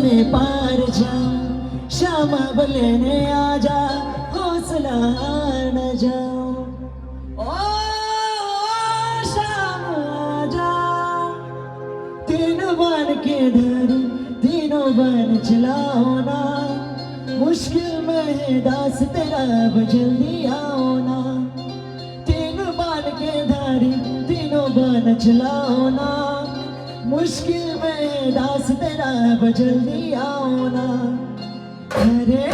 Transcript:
में पार जा, श्यामा लेने आजा, हौसला न जाओ। ओ श्याम आजा, तीनों बन के धरी, तीनों बन चलाओ ना, मुश्किल में है दास तेरा, अब जल्दी आओ ना। तीनों बन के धरी, तीनों बन चलाओ ना, मुश्किल में है दास तेरा, अब जल्दी आओ ना। हरे